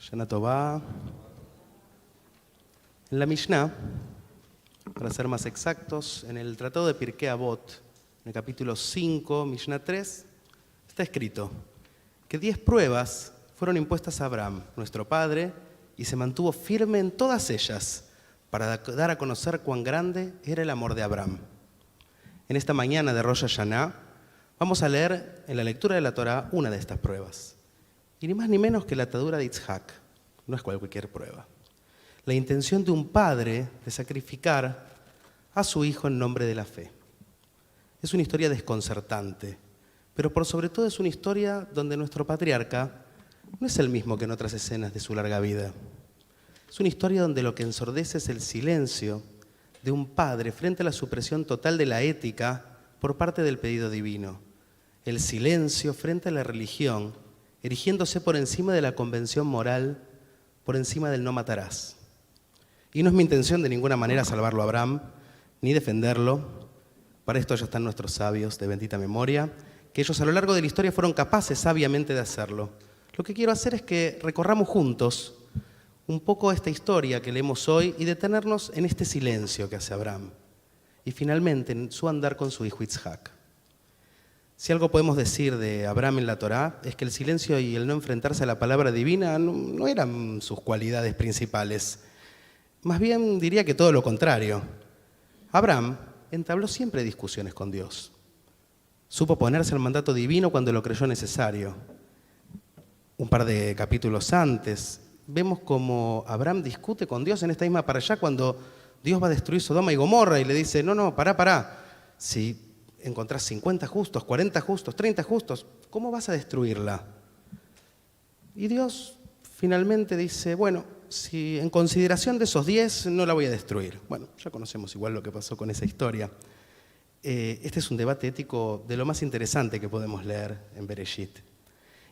Shana Tová. En la Mishnah, para ser más exactos, en el Tratado de Pirkei Avot, en el capítulo 5, Mishnah 3, está escrito que 10 pruebas fueron impuestas a Abraham, nuestro padre, y se mantuvo firme en todas ellas para dar a conocer cuán grande era el amor de Abraham. En esta mañana de Rosh Hashanah vamos a leer en la lectura de la Torá una de estas pruebas. Y ni más ni menos que la atadura de Yitzhak. No es cualquier prueba. La intención de un padre de sacrificar a su hijo en nombre de la fe. Es una historia desconcertante, pero por sobre todo es una historia donde nuestro patriarca no es el mismo que en otras escenas de su larga vida. Es una historia donde lo que ensordece es el silencio de un padre frente a la supresión total de la ética por parte del pedido divino. El silencio frente a la religión, erigiéndose por encima de la convención moral, por encima del no matarás. Y no es mi intención de ninguna manera salvarlo a Abraham, ni defenderlo. Para esto ya están nuestros sabios de bendita memoria, que ellos a lo largo de la historia fueron capaces sabiamente de hacerlo. Lo que quiero hacer es que recorramos juntos un poco esta historia que leemos hoy y detenernos en este silencio que hace Abraham. Y finalmente en su andar con su hijo Yitzhak. Si algo podemos decir de Abraham en la Torá es que el silencio y el no enfrentarse a la palabra divina no eran sus cualidades principales. Más bien diría que todo lo contrario. Abraham entabló siempre discusiones con Dios. Supo ponerse al mandato divino cuando lo creyó necesario. Un par de capítulos antes vemos como Abraham discute con Dios en esta misma parashá cuando Dios va a destruir Sodoma y Gomorra y le dice, no, pará. Si encontrás 50 justos, 40 justos, 30 justos, ¿cómo vas a destruirla? Y Dios finalmente dice, bueno, si en consideración de esos 10 no la voy a destruir. Bueno, ya conocemos igual lo que pasó con esa historia. Este es un debate ético de lo más interesante que podemos leer en Bereshit.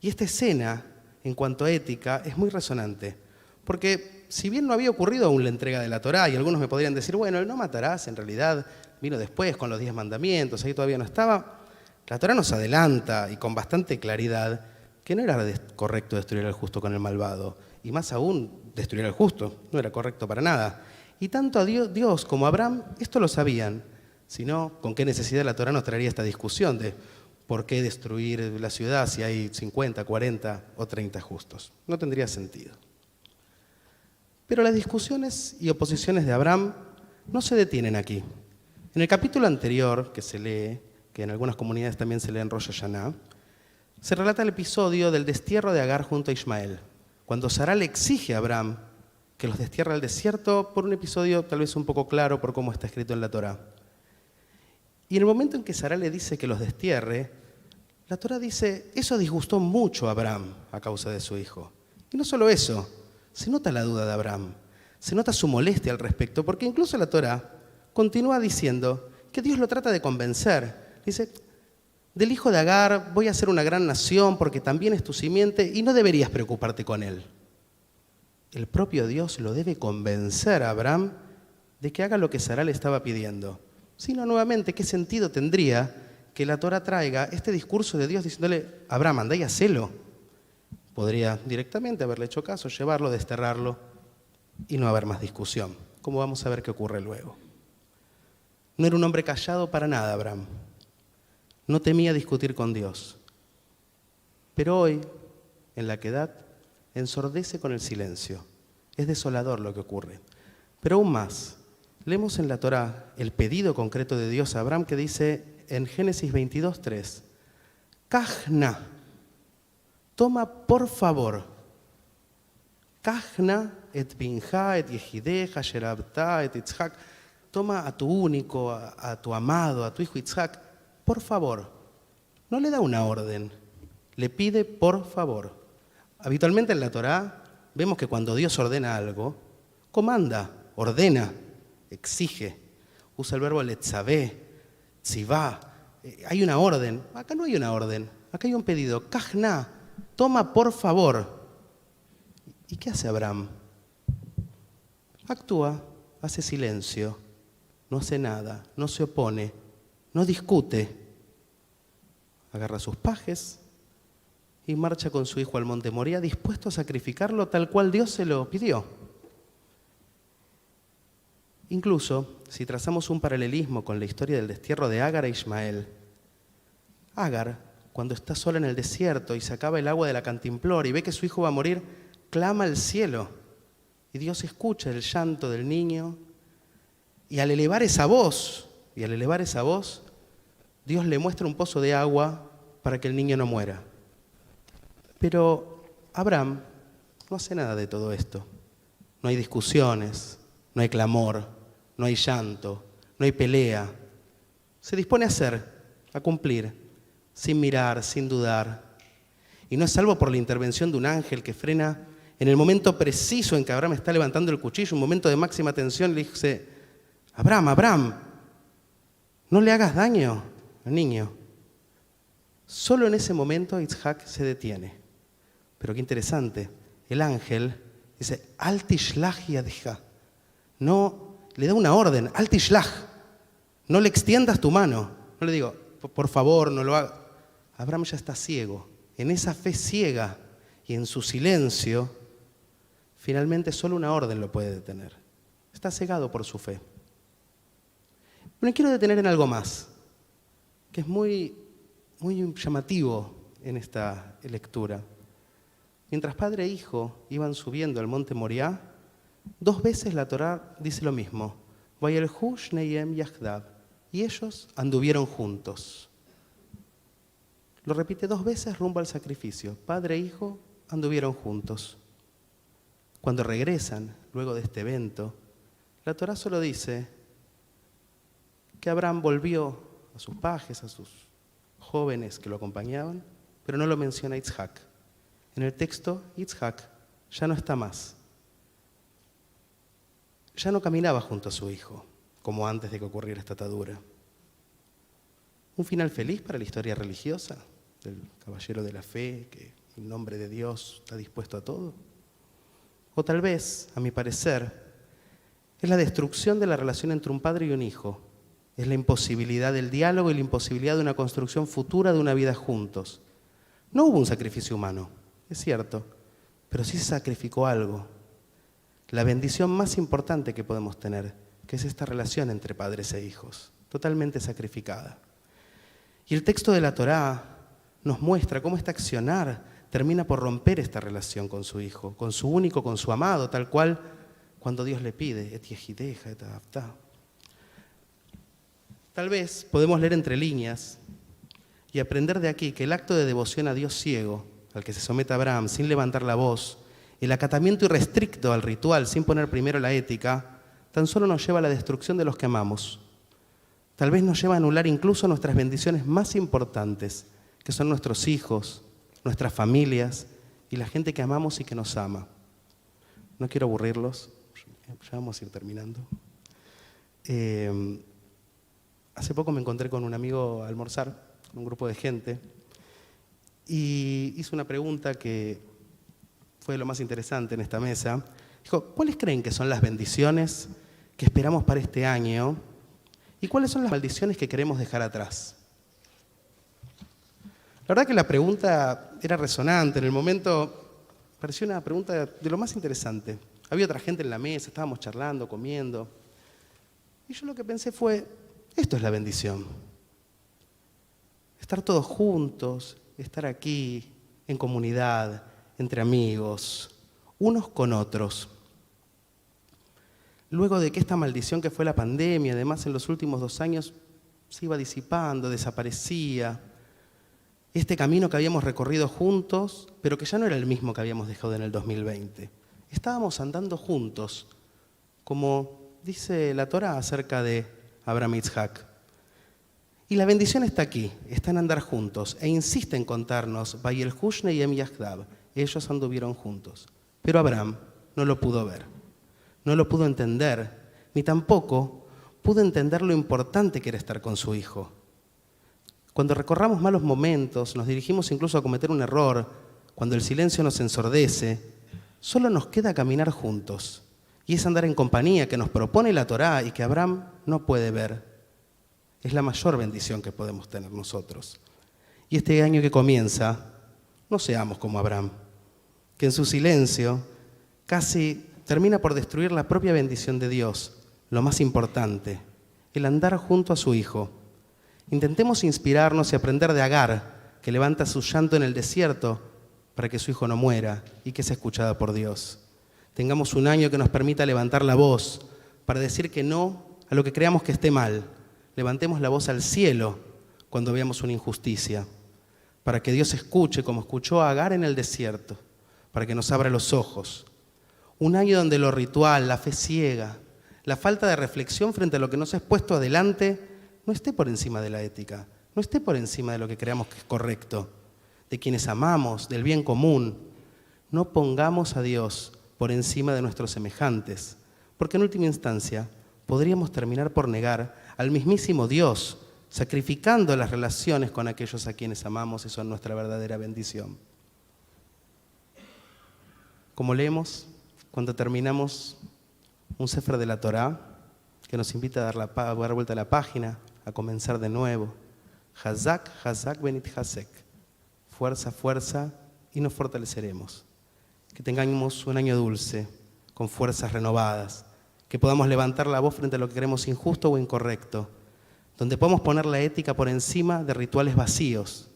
Y esta escena, en cuanto a ética, es muy resonante. Porque si bien no había ocurrido aún la entrega de la Torá, y algunos me podrían decir, bueno, el no matarás en realidad vino después con los 10 mandamientos, ahí todavía no estaba. La Torá nos adelanta, y con bastante claridad, que no era correcto destruir al justo con el malvado. Y más aún, destruir al justo, no era correcto para nada. Y tanto a Dios como a Abraham esto lo sabían. Si no, ¿con qué necesidad la Torá nos traería esta discusión de por qué destruir la ciudad si hay 50, 40 o 30 justos? No tendría sentido. Pero las discusiones y oposiciones de Abraham no se detienen aquí. En el capítulo anterior que se lee, que en algunas comunidades también se lee en Rosh Hashanah, se relata el episodio del destierro de Agar junto a Ismael, cuando Sará le exige a Abraham que los destierre al desierto por un episodio tal vez un poco claro por cómo está escrito en la Torá. Y en el momento en que Sará le dice que los destierre, la Torá dice, eso disgustó mucho a Abraham a causa de su hijo. Y no solo eso, se nota la duda de Abraham, se nota su molestia al respecto, porque incluso la Torá continúa diciendo que Dios lo trata de convencer. Dice, del hijo de Agar voy a ser una gran nación porque también es tu simiente y no deberías preocuparte con él. El propio Dios lo debe convencer a Abraham de que haga lo que Sará le estaba pidiendo. Si no, nuevamente, ¿qué sentido tendría que la Torá traiga este discurso de Dios diciéndole, Abraham, andá y hacelo? Podría directamente haberle hecho caso, llevarlo, desterrarlo y no haber más discusión, como vamos a ver qué ocurre luego. No era un hombre callado para nada, Abraham. No temía discutir con Dios. Pero hoy, en la quedad, ensordece con el silencio. Es desolador lo que ocurre. Pero aún más, leemos en la Torá el pedido concreto de Dios a Abraham que dice en Génesis 22:3, Kajna, toma por favor, Kajna et binja et yehideja sherabta et Yitzhak, toma a tu único, a tu amado, a tu hijo Yitzhak, por favor. No le da una orden, le pide por favor. Habitualmente en la Torá vemos que cuando Dios ordena algo, comanda, ordena, exige. Usa el verbo letzabé, tzivá. Hay una orden. Acá no hay una orden. Acá hay un pedido. Kajna, toma por favor. ¿Y qué hace Abraham? Actúa, hace silencio, no hace nada, no se opone, no discute. Agarra sus pajes y marcha con su hijo al monte Moría, dispuesto a sacrificarlo tal cual Dios se lo pidió. Incluso, si trazamos un paralelismo con la historia del destierro de Agar e Ismael, Agar, cuando está sola en el desierto y se acaba el agua de la cantimplora y ve que su hijo va a morir, clama al cielo. Y Dios escucha el llanto del niño. Y al elevar esa voz, Dios le muestra un pozo de agua para que el niño no muera. Pero Abraham no hace nada de todo esto. No hay discusiones, no hay clamor, no hay llanto, no hay pelea. Se dispone a cumplir, sin mirar, sin dudar. Y no es salvo por la intervención de un ángel que frena en el momento preciso en que Abraham está levantando el cuchillo, un momento de máxima tensión, le dice: Abraham, no le hagas daño al niño. Solo en ese momento Isaac se detiene. Pero qué interesante, el ángel dice: Al tishlach yadcha. No, le da una orden: Al tishlach. No le extiendas tu mano. No le digo: por favor, no lo hagas. Abraham ya está ciego. En esa fe ciega y en su silencio, finalmente solo una orden lo puede detener. Está cegado por su fe. Me quiero detener en algo más, que es muy llamativo en esta lectura. Mientras padre e hijo iban subiendo al monte Moriah, 2 veces la Torá dice lo mismo: Vayelhu shneyem yachdav, y ellos anduvieron juntos. Lo repite 2 veces rumbo al sacrificio. Padre e hijo anduvieron juntos. Cuando regresan, luego de este evento, la Torá solo dice que Abraham volvió a sus pajes, a sus jóvenes que lo acompañaban, pero no lo menciona Isaac. En el texto, Isaac ya no está más. Ya no caminaba junto a su hijo, como antes de que ocurriera esta atadura. ¿Un final feliz para la historia religiosa del caballero de la fe que en nombre de Dios está dispuesto a todo? O tal vez, a mi parecer, es la destrucción de la relación entre un padre y un hijo. Es la imposibilidad del diálogo y la imposibilidad de una construcción futura de una vida juntos. No hubo un sacrificio humano, es cierto, pero sí se sacrificó algo. La bendición más importante que podemos tener, que es esta relación entre padres e hijos, totalmente sacrificada. Y el texto de la Torá nos muestra cómo este accionar termina por romper esta relación con su hijo, con su único, con su amado, tal cual cuando Dios le pide, et yehideja, et ahavta. Tal vez podemos leer entre líneas y aprender de aquí que el acto de devoción a Dios ciego, al que se somete Abraham sin levantar la voz, el acatamiento irrestricto al ritual sin poner primero la ética, tan solo nos lleva a la destrucción de los que amamos. Tal vez nos lleva a anular incluso nuestras bendiciones más importantes, que son nuestros hijos, nuestras familias y la gente que amamos y que nos ama. No quiero aburrirlos, ya vamos a ir terminando. Hace poco me encontré con un amigo a almorzar, con un grupo de gente, y hizo una pregunta que fue lo más interesante en esta mesa. Dijo: ¿cuáles creen que son las bendiciones que esperamos para este año? ¿Y cuáles son las maldiciones que queremos dejar atrás? La verdad que la pregunta era resonante. En el momento pareció una pregunta de lo más interesante. Había otra gente en la mesa, estábamos charlando, comiendo. Y yo lo que pensé fue: esto es la bendición. Estar todos juntos, estar aquí, en comunidad, entre amigos, unos con otros. Luego de que esta maldición que fue la pandemia, además en los últimos 2 años, se iba disipando, desaparecía. Este camino que habíamos recorrido juntos, pero que ya no era el mismo que habíamos dejado en el 2020. Estábamos andando juntos, como dice la Torá acerca de Abraham y Isaac. Y la bendición está aquí, está en andar juntos, e insiste en contarnos, Vayelhu shneyem yachdav, ellos anduvieron juntos. Pero Abraham no lo pudo ver, no lo pudo entender, ni tampoco pudo entender lo importante que era estar con su hijo. Cuando recorramos malos momentos, nos dirigimos incluso a cometer un error, cuando el silencio nos ensordece, solo nos queda caminar juntos. Y es andar en compañía que nos propone la Torá y que Abraham no puede ver. Es la mayor bendición que podemos tener nosotros. Y este año que comienza, no seamos como Abraham, que en su silencio casi termina por destruir la propia bendición de Dios, lo más importante, el andar junto a su hijo. Intentemos inspirarnos y aprender de Agar, que levanta su llanto en el desierto para que su hijo no muera y que sea escuchada por Dios. Tengamos un año que nos permita levantar la voz para decir que no a lo que creamos que esté mal. Levantemos la voz al cielo cuando veamos una injusticia, para que Dios escuche como escuchó a Agar en el desierto, para que nos abra los ojos. Un año donde lo ritual, la fe ciega, la falta de reflexión frente a lo que nos es puesto adelante no esté por encima de la ética, no esté por encima de lo que creamos que es correcto, de quienes amamos, del bien común. No pongamos a Dios por encima de nuestros semejantes, porque en última instancia podríamos terminar por negar al mismísimo Dios, sacrificando las relaciones con aquellos a quienes amamos y son nuestra verdadera bendición. Como leemos cuando terminamos un sefer de la Torá, que nos invita a dar vuelta a la página, a comenzar de nuevo. Hazak, Hazak, Benit Hasek. Fuerza, fuerza, y nos fortaleceremos. Que tengamos un año dulce, con fuerzas renovadas, que podamos levantar la voz frente a lo que creemos injusto o incorrecto, donde podamos poner la ética por encima de rituales vacíos,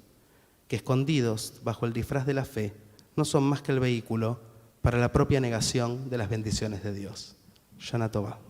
que escondidos bajo el disfraz de la fe no son más que el vehículo para la propia negación de las bendiciones de Dios. Shana Tova.